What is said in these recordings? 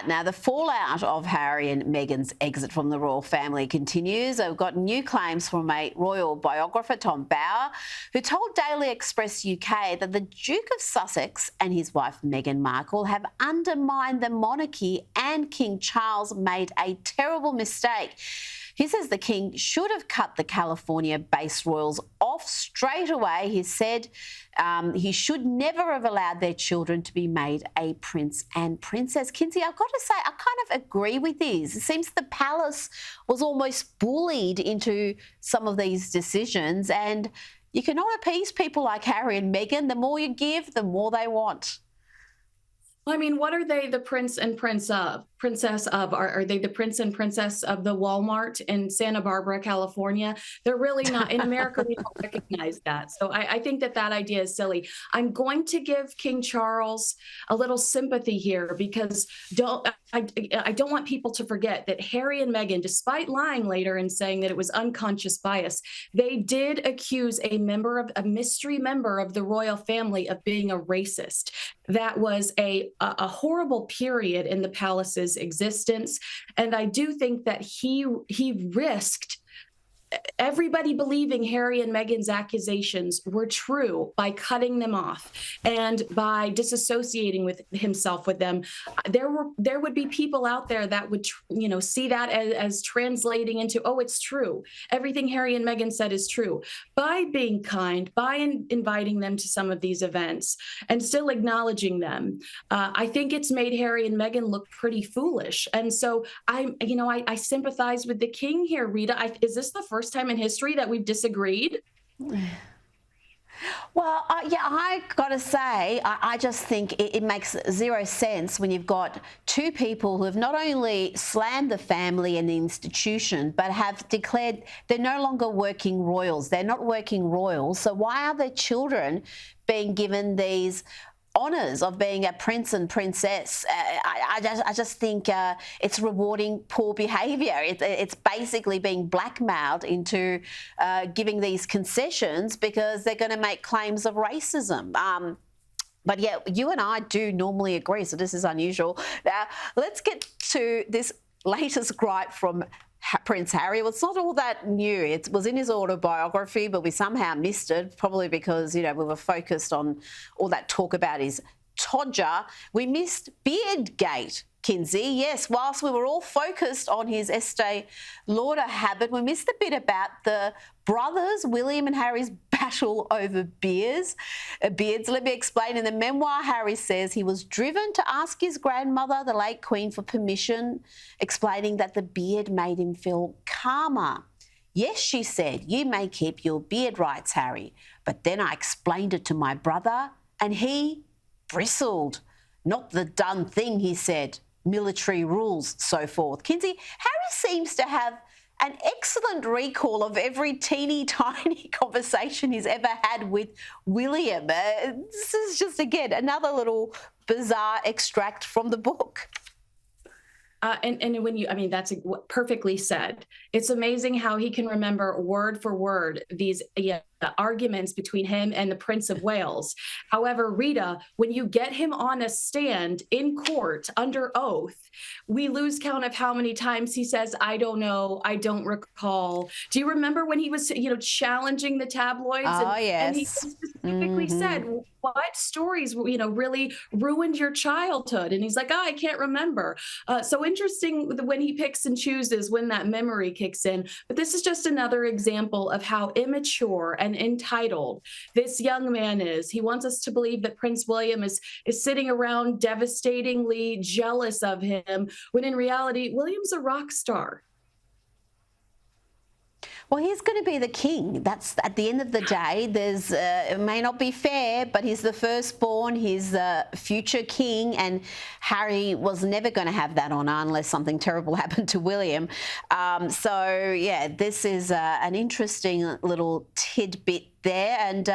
that. Now, the fallout of Harry and Meghan's exit from the royal family continues. They've got new claims from a royal biographer, Tom Bower, who told Daily Express UK that the Duke of Sussex and his wife Meghan Markle have undermined the monarchy and King Charles made a terrible mistake. He says the King should have cut the California-based royals off straight away. He said he should never have allowed their children to be made a prince and princess. Kinsey, I've got to say, I kind of agree with this. It seems the palace was almost bullied into some of these decisions, and you cannot appease people like Harry and Meghan. The more you give, the more they want. Well, I mean, what are they the prince and princess of? Are they the prince and princess of the Walmart in Santa Barbara, California? They're really not. In America, we don't recognize that. So I think that idea is silly. I'm going to give King Charles a little sympathy here because I don't want people to forget that Harry and Meghan, despite lying later and saying that it was unconscious bias, they did accuse a mystery member of the royal family of being a racist. That was a horrible period in the palace's existence. And I do think that he risked everybody believing Harry and Meghan's accusations were true by cutting them off and by disassociating with himself with them. There would be people out there that would, see that as translating into, oh, it's true. Everything Harry and Meghan said is true. By being kind, by inviting them to some of these events and still acknowledging them, I think it's made Harry and Meghan look pretty foolish. And so I sympathize with the King here, Rita. Is this the first time in history that we've disagreed? Well, I got to say, I just think it makes zero sense when you've got two people who have not only slammed the family and the institution, but have declared they're no longer working royals. They're not working royals. So why are their children being given these honours of being a prince and princess? I just think it's rewarding poor behaviour. It's basically being blackmailed into giving these concessions because they're going to make claims of racism. But yeah, you and I do normally agree, so this is unusual. Now, let's get to this latest gripe from Prince Harry. Well, it's not all that new. It was in his autobiography, but we somehow missed it, probably because, we were focused on all that talk about his todger. We missed Beardgate, Kinsey. Yes, whilst we were all focused on his Estee Lauder habit, we missed a bit about the brothers, William and Harry's battle over beards. Let me explain. In the memoir, Harry says he was driven to ask his grandmother, the late Queen, for permission, explaining that the beard made him feel calmer. Yes, she said, you may keep your beard rights, Harry. But then I explained it to my brother and he bristled. Not the done thing, he said. Military rules, so forth. Kinsey, Harry seems to have an excellent recall of every teeny tiny conversation he's ever had with William. This is just, again, another little bizarre extract from the book. And when that's perfectly said. It's amazing how he can remember word for word these arguments between him and the Prince of Wales. However, Rita, when you get him on a stand in court under oath, we lose count of how many times he says, I don't know, I don't recall. Do you remember when he was, challenging the tabloids? Yes. And he specifically said, what stories, really ruined your childhood? And he's like, I can't remember. So interesting when he picks and chooses when that memory kicks in. But this is just another example of how immature and entitled this young man is. He wants us to believe that Prince William is sitting around devastatingly jealous of him, when in reality, William's a rock star. Well, he's going to be the king. That's at the end of the day. There's it may not be fair, but he's the firstborn. He's the future king, and Harry was never going to have that honour unless something terrible happened to William. So yeah, this is an interesting little tidbit there. And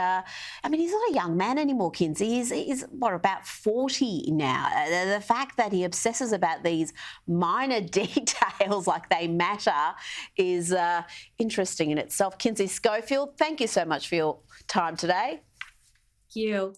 he's not a young man anymore, Kinsey. He's about 40 now. The fact that he obsesses about these minor details like they matter is interesting in itself. Kinsey Schofield, thank you so much for your time today. Thank you.